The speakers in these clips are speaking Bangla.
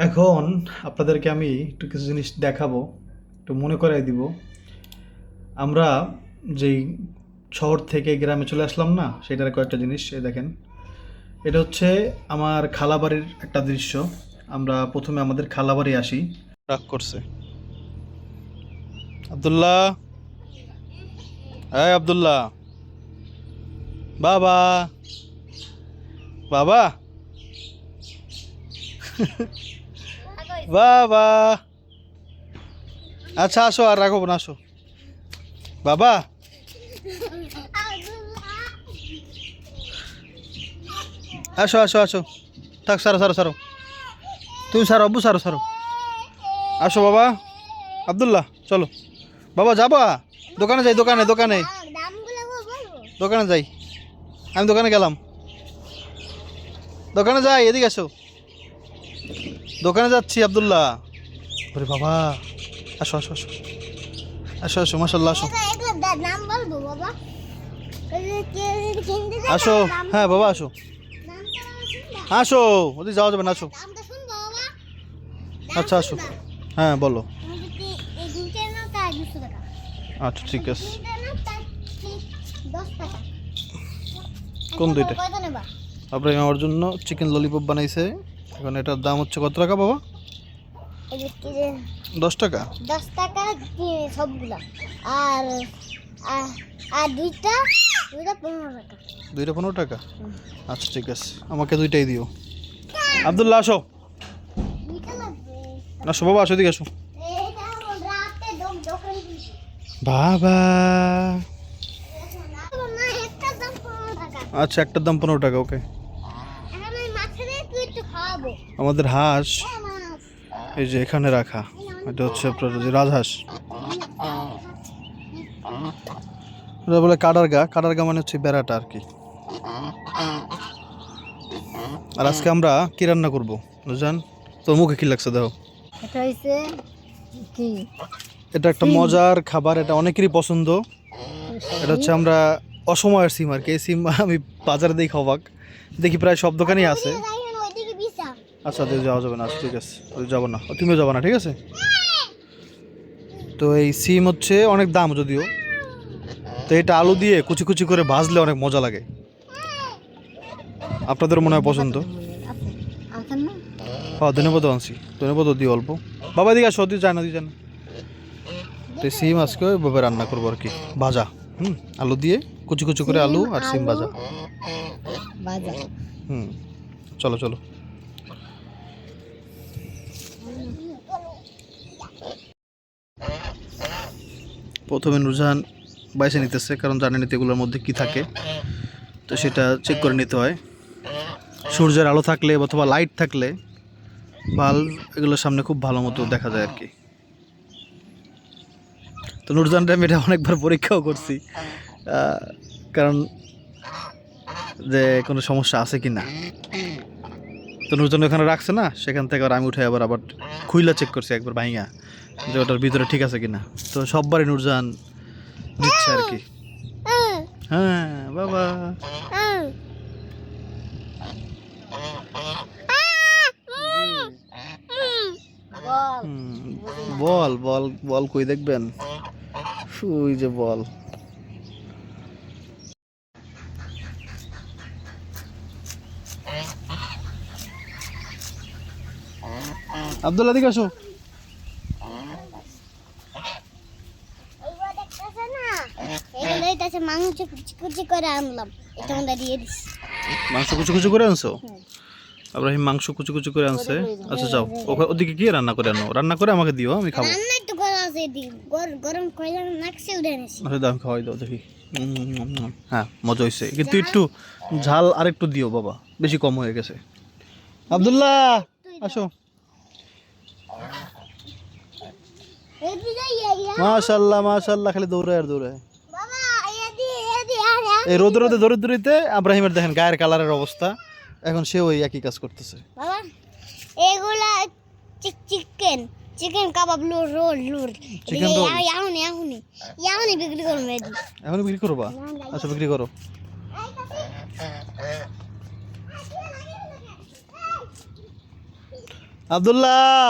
এখন আপনাদেরকে আমি একটু কিছু জিনিস দেখাবো, একটু মনে করাই দিব। আমরা যেই শহর থেকে গ্রামে চলে আসলাম না, সেটার কয়েকটা জিনিস এই দেখেন। এটা হচ্ছে আমার খালাবাড়ির একটা দৃশ্য। আমরা প্রথমে আমাদের খালাবাড়ি আসি। রাগ করছে আব্দুল্লাহ, এই আব্দুল্লাহ, বাবা বাবা বাবা, আচ্ছা আসো, আর রাখবো না, আসো বাবা। আসো আসো আসো, থাক, সারো সারো সারো, তুমি সারো, আব্বু সারো সারো, আসো বাবা। আব্দুল্লাহ চলো বাবা, যাবা দোকানে যাই, দোকানে দোকানে দোকানে যাই, আমি দোকানে গেলাম, দোকানে যাই, এদিকে আসো, দোকানে যাচ্ছি আব্দুল্লাহ। ওরে বাবা, আসো আসো আসো আসো আসো, মাশাল্লাহ আসো আসো, হ্যাঁ বাবা আসো, আসো, ওদিকে যাওয়া যাবে না, আসো, আচ্ছা আসো, হ্যাঁ বলো, আচ্ছা ঠিক আছে। কোন দুইটা? আপনার আমার জন্য চিকেন ললিপপ বানাইছে। এখন এটার দাম হচ্ছে কত টাকা বাবা? 10 টাকা। 10 টাকা সবগুলা। আর আর আর দুইটা 15 টাকা। দুইটা 15 টাকা? আচ্ছা ঠিক আছে, আমাকে দুইটাই দিও। আব্দুল্লাহ আসো, আসো বাবা, আসো, এদিকে আসো বাবা। আচ্ছা, একটার দাম 15 টাকা, ওকে। আমাদের হাঁস এই যে এখানে রাখা, এটা হচ্ছে আপনার যে রাজহাঁস, এটা বলে কাডারগা। কাডারগা মানে হচ্ছে বেড়াটা আর কি। আর আজকে আমরা কি রান্না করবো বুঝছেন? তোর মুখে কি লাগছে দেখো। এটা হইছে কি? এটা একটা মজার খাবার, এটা অনেকেরই পছন্দ। এটা হচ্ছে আমরা অসময়ের সিম আর কি। এই সিম আমি বাজারে দেখি অবাক, দেখি প্রায় সব দোকানেই আছে। আচ্ছা তুই যাওয়া যাবে না, আচ্ছা ঠিক আছে, তুই যাবো না, তুমিও যাবো না, ঠিক আছে। তো এই সিম হচ্ছে অনেক দাম যদিও, তো এটা আলু দিয়ে কুচি কুচি করে ভাজলে অনেক মজা লাগে। আপনাদের মনে হয় পছন্দ। হ্যাঁ, ধন্যবাদ আনছি, ধন্যবাদ দিই অল্প। বাবা দিকে আসো, দিয়ে যায় না, দিয়ে যায় না। তো সিম আজকে ওইভাবে রান্না করবো আর কি, ভাজা। আলু দিয়ে কুচি কুচি করে, আলু আর সিম ভাজা। চলো চলো। প্রথমে নুরজাহান বাইছে নিতেছে, কারণ জানেন এগুলোর মধ্যে কি থাকে, তো সেটা চেক করে নিতে হয়। সূর্যের আলো থাকলে অথবা লাইট থাকলে বাল্ব এগুলোর সামনে খুব ভালো মতো দেখা যায় আর কি। তো নুরজাহানটা আমি এটা অনেকবার পরীক্ষাও করছি, কারণ যে কোনো সমস্যা আছে কি না। তো নুরজাহান ওখানে রাখছে না, সেখান থেকে আবার আমি উঠে আবার খুইলা চেক করছি একবার ভাইঙা, যে ওটার ভিতরে ঠিক আছে কিনা। তো সববারই নুরজাহান দিচ্ছে আর কি। হ্যাঁ বাবা, বল বল বল, কই দেখবেন, ওই যে বল। আব্দুল্লাহ দিকে আসো। মাংস কুচি করে আনলাম, এটা আমরা দিয়ে দিছি। মাংস কুচি কুচি করে আনছো? আব্রাহিম মাংস কুচি কুচি করে আনছে। আচ্ছা যাও, ওদিকে গিয়ে রান্না করে আনো, রান্না করে আমাকে দিও, আমি খাবো। রান্না একটু করা আছে, গরম কইলা নাকছে উঠে নিছি। আচ্ছা দাও, খাওয়াই দাও দেখি। হ্যাঁ মজা হয়েছে, কিন্তু একটু ঝাল আর একটু দিও বাবা, বেশি কম হয়ে গেছে। আব্দুল্লাহ আসো। মাশাআল্লাহ মাশাআল্লাহ, খালি দৌড়ায় আর দৌড়ায়। এই রোদে রোদে দৌড়ে দৌড়িতে আব্রাহিমের দেখেন গায়ের কালারের অবস্থা, এখন সে ওই একই কাজ করতেছে। বাবা এগুলা চিকেন চিকেন কাবাব রোল চিকেন রোল ইয়াহুনি বিক্রি করব। এখন বিক্রি করবা? আচ্ছা বিক্রি করো। আব্দুল্লাহ,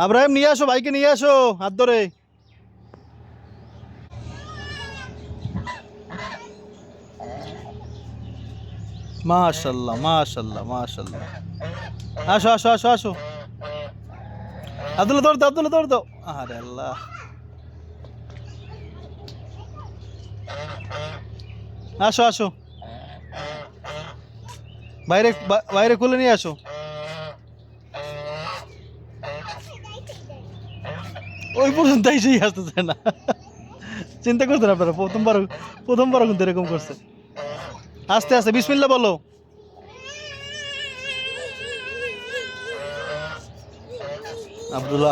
আব্রাহিম নিয়ে আসো, ভাইকে নিয়ে আসো হাত ধরে। মাশাল্লাহ মাশাল্লাহ মাশাল্লাহ। আসো আসো আসো আসো। আব্দুল্লাহ দৌড় দাও, আব্দুল্লাহ দৌড় দাও। আরে আল্লাহ, আসো আসো, বাইরে বাইরে খুলে নিয়ে আসো। ওই পর্যন্ত এসেই আসতে চায় না। চিন্তা করতেন আপনারা, প্রথমবার কিন্তু এরকম করছে। আস্তে আস্তে বিসমিল্লাহ বলো।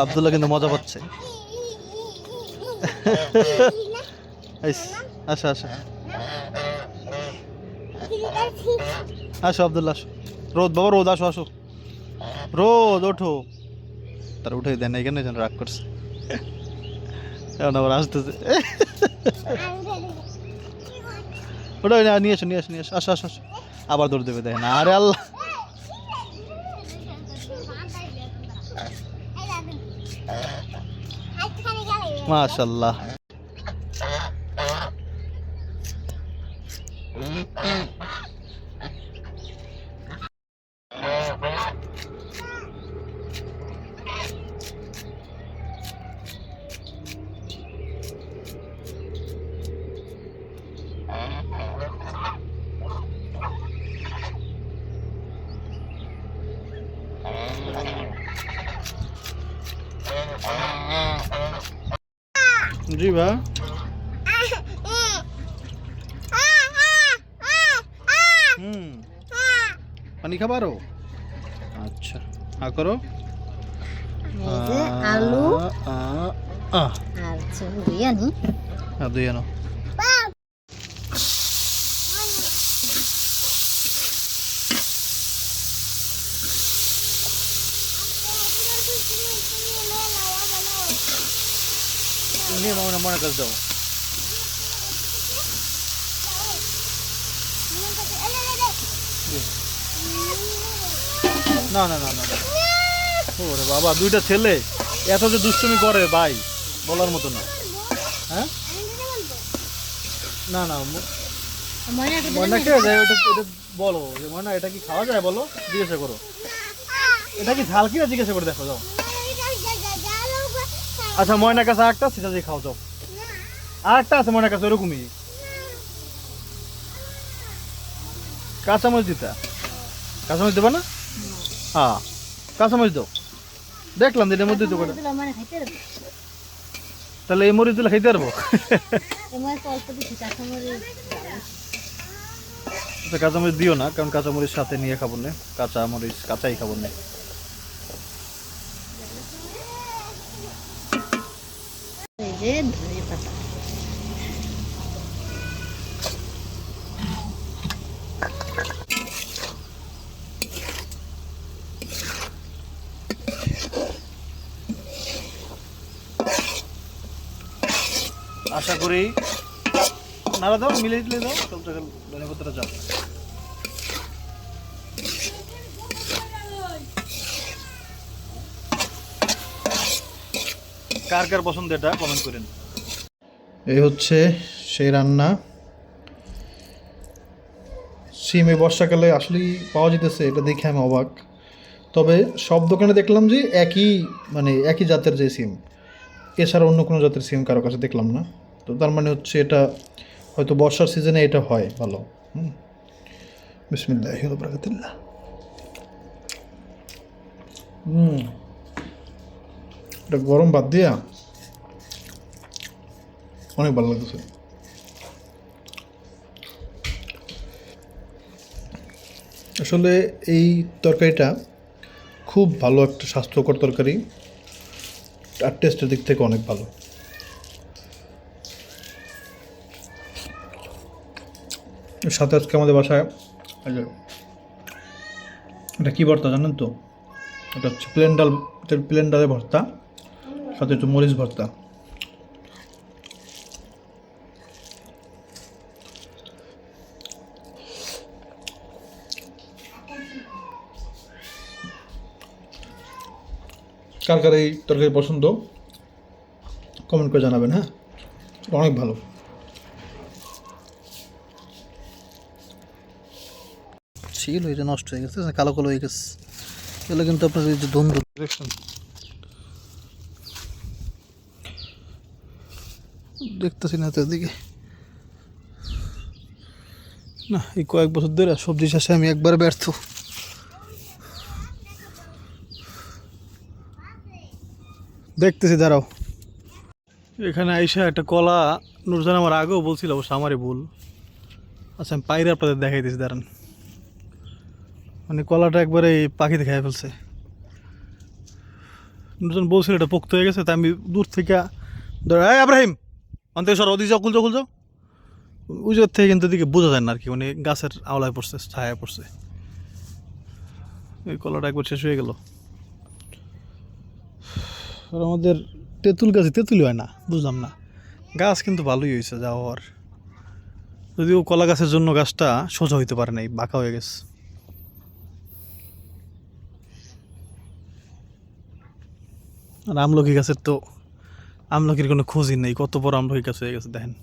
আব্দুল্লাহ কিন্তু মজা পাচ্ছে। আসো আসো আসো আব্দুল্লাহ আসো। রোদ বাবা রোদ, আসো আসো। রোদ ওঠো। তার উঠে দেন, এখানে যেন রাগ করছে। এখন আবার আসতেছে। ওটা নিয়ে আসো নিয়ে আসো নিয়ে আসো। আসো আসো আসো। আবার দৌড় দেবে, দেখেন। আরে আল্লাহ, মাশাল্লাহ। জি ভাই, পানি খাবারও। আচ্ছা, হা করো। এই যে আলু আহ আর বিরিয়ানি। দুই আনো। নিয়ে মনে কাজ দাও। না না না না, ওরে বাবা, দুইটা ছেলে এত যে দুষ্টুমি করে ভাই, বলার মতো না। হ্যাঁ, না না, ময়না খেয়ে যায়। এটা বলো যে ময়না, এটা কি খাওয়া যায় বলো, জিজ্ঞাসা করো। এটা কি ঝাল কিনা জিজ্ঞাসা করে দেখো, যাও। আচ্ছা, ময়নার কাছে আরেকটা, সেটা দিয়ে খাও, যাও। আরেকটা আছে ময়নার কাছে ওরকমই, কাঁচামরিচ দিতা। কাঁচামরিচ দেবা না? হ্যাঁ, কাঁচামরিচ দাও। দেখলাম এটার মধ্যে তো, তাহলে এই মরিচ দিলে খাইতে পারবো। আচ্ছা, কাঁচামরিচ দিও না, কারণ কাঁচামরিচ সাথে নিয়ে খাবো না। কাঁচামরিচ কাঁচাই খাবো না। এই যে ধনে পাতা। আশা করি নাড়া দাও, মিলে দিলে দাও, সব জায়গায় ধনে পাতাটা যাও। কার কার পছন্দ এটা কমেন্ট করেন। এই হচ্ছে সেই রান্না। সিম এই বর্ষাকালে আসলেই পাওয়া যেতেছে, এটা দেখে আমি অবাক। তবে সব দোকানে দেখলাম যে একই জাতের যে সিম, এছাড়া অন্য কোনো জাতের সিম কারো কাছে দেখলাম না। তো তার মানে হচ্ছে এটা হয়তো বর্ষার সিজনে এটা হয় ভালো। বিসমিল্লাহি ওয়া বারাকাতুল্লাহ। এটা গরম ভাত দিয়া অনেক ভালো লাগতেছে। আসলে এই তরকারিটা খুব ভালো একটা স্বাস্থ্যকর তরকারি, আর টেস্টের দিক থেকে অনেক ভালো। সাথে আজকে আমাদের বাসায় এটা কী ভর্তা জানেন তো? এটা হচ্ছে প্লেন ডালের ভর্তা, সাথে একটু মরিচ ভর্তা। কার কার এই তরকারি পছন্দ কমেন্ট করে জানাবেন। হ্যাঁ, এটা অনেক ভালো। ছিল এটা নষ্ট হয়ে গেছে, কালো কালো হয়ে গেছে। এগুলো কিন্তু আপনার এই যে দ্বন্দ্ব দেখছেন, দেখতেছি না তো এদিকে না। এই কয়েক বছর ধরে সবজি চাষে আমি একবার ব্যর্থ। দেখতেছি, দাঁড়াও। এখানে আইসা একটা কলা নুরজান আমার আগেও বলছিল, অবশ্য আমারই ভুল। আচ্ছা, আমি পাইরে আপনাদের দেখাইতেছি, দাঁড়ান। মানে কলাটা একবারে পাখিতে খেয়ে ফেলছে। নুরজান বলছিল এটা পোক্ত হয়ে গেছে, তাই আমি দূর থেকে এই আব্রাহিম অন্ত সর, ওদিকে যাও, খুলছো খুলছো। ওই জায়গার থেকে কিন্তু এদিকে বোঝা যায় না আর কি, মানে গাছের আওলায় পড়ছে, ছায়া পড়ছে। এই কলাটা একবার শেষ হয়ে গেল। আর আমাদের তেঁতুল গাছে তেঁতুল হয় না, বুঝলাম না। গাছ কিন্তু ভালোই হয়েছে যা হওয়ার, যদিও কলা গাছের জন্য গাছটা সোজা হইতে পারে নাই, বাঁকা হয়ে গেছে। আর আমলকি গাছের তো আমলকির কোনো খোঁজই নেই, কত বড় আমলকি গাছ হয়ে গেছে দেখেন,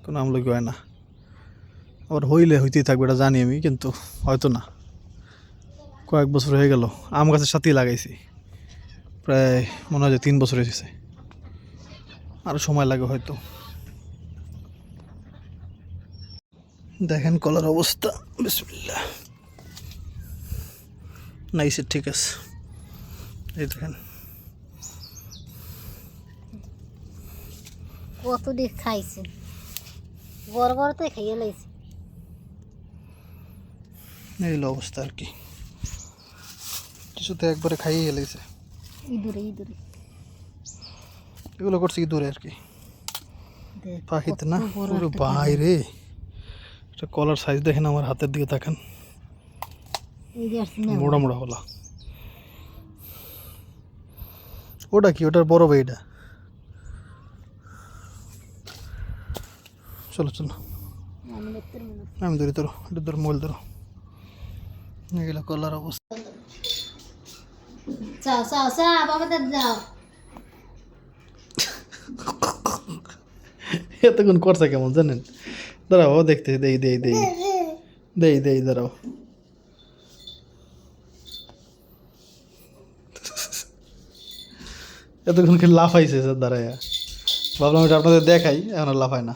কোনো আমলকি হয় না। আবার হইলে হইতেই থাকবে এটা জানি আমি, কিন্তু হয়তো না। কয়েক বছর হয়ে গেল, আম গাছের সাথেই লাগাইছি, প্রায় মনে হয় যে 3 বছর হয়েছে, আরও সময় লাগে হয়তো। দেখেন কলার অবস্থা, বিসমিল্লাহ। নাইসে, ঠিক আছে, এই দেখেন। কত দিক খাইছে, বড় বড় তো খাইয়ে লাইছে। এই হলো অবস্থা আর কি, কিছুতে একবারে খাইয়ে গেলেছে। ইঁদুরে ইঁদুরে এগুলো করছে কি দূরে আর কি, দেখ, পাখিতে কত না। বড় পুরো একটা বাইরে এটা কলার সাইজ দেখেন, আমার হাতের দিকে তাকান, এই যে আসছে না, মোড়া মোড়া হলা। ওটা কি, ওটার বড় ভাই এটা। চলো চলো, আমি দেখতে পারবো না। আমি ধরি, ধরো এটা, ধরো মোবাইল ধরো। এগুলো কলার অবস্থা। চাও চাও চাও বাবাদের যাও। এতক্ষণ করছে কেমন জানেন, দাঁড়াও দেখতেছি, দেই দেই দেই দেই দেই, দাঁড়াও। এতক্ষণ কি লাফাইছে স্যার, দাঁড়ায় ভাবলাম এটা আপনাদের দেখাই, এখন আর লাফায় না।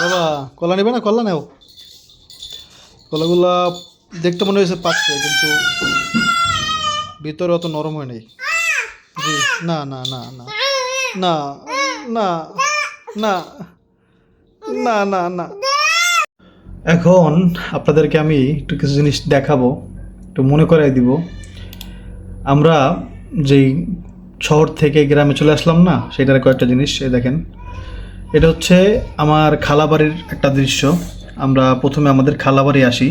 বাবা কলা নেবে না, কলা নেও। কলাগুলা দেখতে মনে হয়েছে পাকছে, কিন্তু ভিতরে অত নরম হয় নাই। জি, না না না না না না না না না না। এখন আপনাদেরকে আমি একটু কিছু জিনিস দেখাবো, একটু মনে করাই দিব। আমরা যেই শহর থেকে গ্রামে চলে আসলাম না, সেটার কয়েকটা জিনিস এই দেখেন। এটা হচ্ছে আমার খালাবাড়ির একটা দৃশ্য। আমরা প্রথমে আমাদের খালাবাড়ি আসি,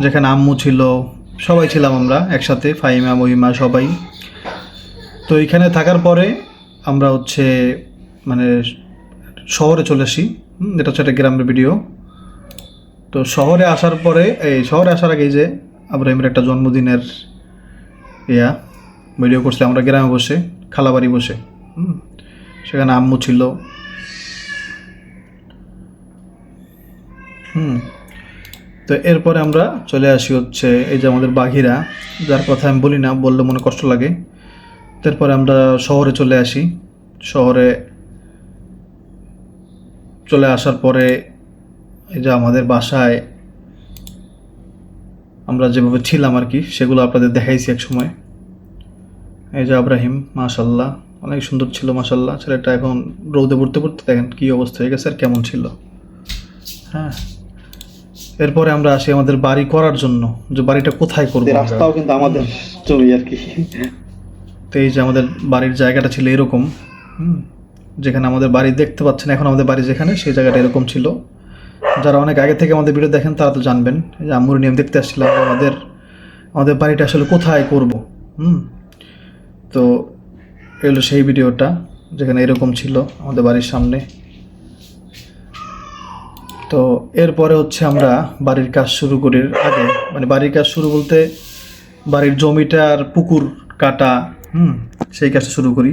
যেখানে আম্মু ছিল, সবাই ছিলাম আমরা একসাথে, ফাহিমা মহিমা সবাই। তো এখানে থাকার পরে আমরা হচ্ছে মানে শহরে চলে আসি। এটা হচ্ছে একটা গ্রামের ভিডিও। তো শহরে আসার পরে, এই শহরে আসার আগে যে আব্রাহিমের একটা জন্মদিনের ভিডিও করছি আমরা গ্রামে বসে, খালাবাড়ি বসে। সেখানে আম্মু ছিল। তো এরপরে আমরা চলে আসি হচ্ছে এই যে আমাদের বাঘিরা, যার কথা আমি বলি না, বললে মনে কষ্ট লাগে। তারপরে আমরা শহরে চলে আসি। শহরে চলে আসার পরে এই যে আমাদের বাসায় আমরা যেভাবে ছিলাম আর কি, সেগুলো আপনাদের দেখাইছি এক সময়। এই যে আব্রাহিম, মাশাল্লাহ অনেক সুন্দর ছিল, মাশাল্লাহ। ছেলেটা এখন রৌদে পড়তে পড়তে দেখেন কী অবস্থা হয়ে গেছে আর কেমন ছিল। হ্যাঁ, এরপরে আমরা আসি আমাদের বাড়ি করার জন্য, যে বাড়িটা কোথায় করবো। রাস্তাও কিন্তু আমাদের জমি আর কি। তো এই যে আমাদের বাড়ির জায়গাটা ছিল এরকম, যেখানে আমাদের বাড়ি দেখতে পাচ্ছেন এখন, আমাদের বাড়ি যেখানে, সেই জায়গাটা এরকম ছিল। যারা অনেক আগে থেকে আমাদের ভিডিও দেখেন তারা তো জানবেন। এই যে আম্মুর নিয়ম দেখতে আসছিলাম আমাদের বাড়িটা আসলে কোথায় করব। তো এগুলো সেই ভিডিওটা, যেখানে এরকম ছিল আমাদের বাড়ির সামনে। তো এরপরে হচ্ছে আমরা বাড়ির কাজ শুরু করার আগে, মানে বাড়ির কাজ শুরু বলতে বাড়ির জমিটার পুকুর কাটা, সেই কাজটা শুরু করি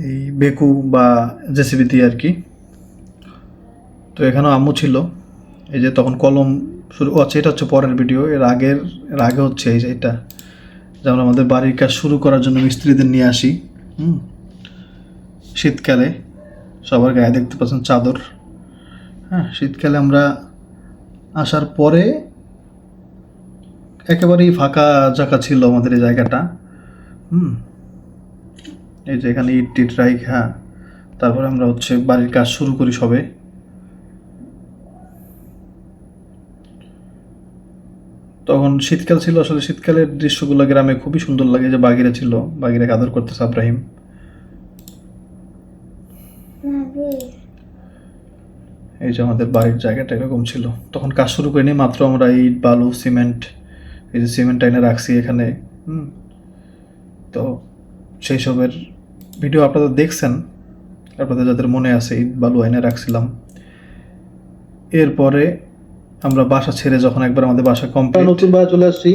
এই বেকু বা জেসিবি দিয়ে আর কি। তো এখানেও আম্মু ছিল, এই যে তখন কলম শুরু, আচ্ছা এটা হচ্ছে পরের ভিডিও। এর আগে হচ্ছে এই যে এটা, যে আমরা আমাদের বাড়ির কাজ শুরু করার জন্য মিস্ত্রিদের নিয়ে আসি। শীতকালে সবার গায়ে দেখতে পাচ্ছেন চাদর। হ্যাঁ, শীতকালে আমরা আসার পরে একেবারেই ফাঁকা জায়গা ছিল আমাদের এই জায়গাটা। এই যে এখানে ইট টিট রাইখা তারপরে আমরা হচ্ছে বাড়ির কাজ শুরু করি সবে। তখন শীতকাল ছিল, আসলে শীতকালের দৃশ্যগুলো গ্রামে খুবই সুন্দর লাগে। যে বাগিরা ছিল, বাগিরা আদর করতেছে আব্রাহিম। এই যে আমাদের বাড়ির জায়গাটা এরকম ছিল, তখন কাজ শুরু করিনি, মাত্র আমরা ইট বালু সিমেন্ট, এই যে সিমেন্ট এনে রাখছি এখানে। তো সেই সবের ভিডিও আপনারা দেখছেন, আপনাদের যাদের মনে আছে, ইট বালু এনে রাখছিলাম। এরপরে আমরা বাসা ছেড়ে যখন একবার আমাদের বাসা কমপ্লিট, নতুন বাসা চলে আসছি,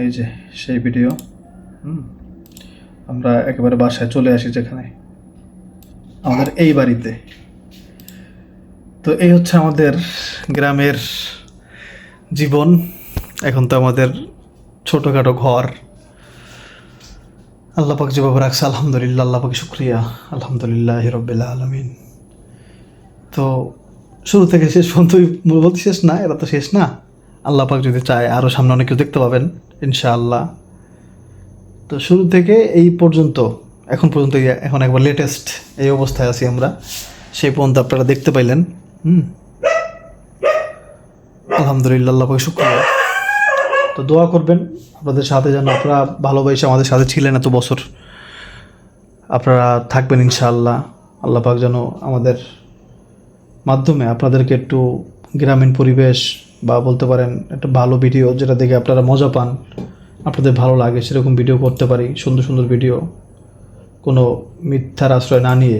এই যে সেই ভিডিও। আমরা একেবারে বাসায় চলে আসি, যেখানে আমাদের এই বাড়িতে। তো এই হচ্ছে আমাদের গ্রামের জীবন। এখন তো আমাদের ছোটোখাটো ঘর, আল্লাহ পাক যেভাবে রাখছে আলহামদুলিল্লাহ, আল্লাহ পাকে শুক্রিয়া, আলহামদুলিল্লাহ রাব্বিল আলামিন। তো শুরু থেকে শেষ পর্যন্তই বলতে শেষ না, এরা তো শেষ না। আল্লাহ পাক যদি চায় আরও সামনে অনেক কিছু দেখতে পাবেন ইনশাআল্লাহ। তো শুরু থেকে এই পর্যন্ত, এখন পর্যন্ত, এখন একবার লেটেস্ট এই অবস্থায় আছি আমরা, সেই পর্যন্ত আপনারা দেখতে পাইলেন। আলহামদুলিল্লাহ, আল্লাহ পাকে শুক্রিয়া। তো দোয়া করবেন আপনাদের সাথে, যেন আপনারা ভালোবাসে আমাদের সাথে ছিলেন এত বছর, আপনারা থাকবেন ইনশাআল্লাহ। আল্লাহ পাক যেন আমাদের মাধ্যমে আপনাদেরকে একটু গ্রামীণ পরিবেশ বা বলতে পারেন একটা ভালো ভিডিও, যেটা দেখে আপনারা মজা পান, আপনাদের ভালো লাগে, সেরকম ভিডিও করতে পারি। সুন্দর সুন্দর ভিডিও, কোনো মিথ্যার আশ্রয় না নিয়ে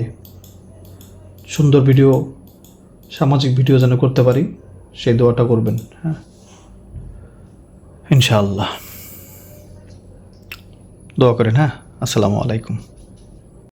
সুন্দর ভিডিও, সামাজিক ভিডিও যেন করতে পারি, সেই দোয়াটা করবেন। হ্যাঁ, ইনশাআল্লাহ দোয়া করেন। হ্যাঁ, আসসালামু আলাইকুম।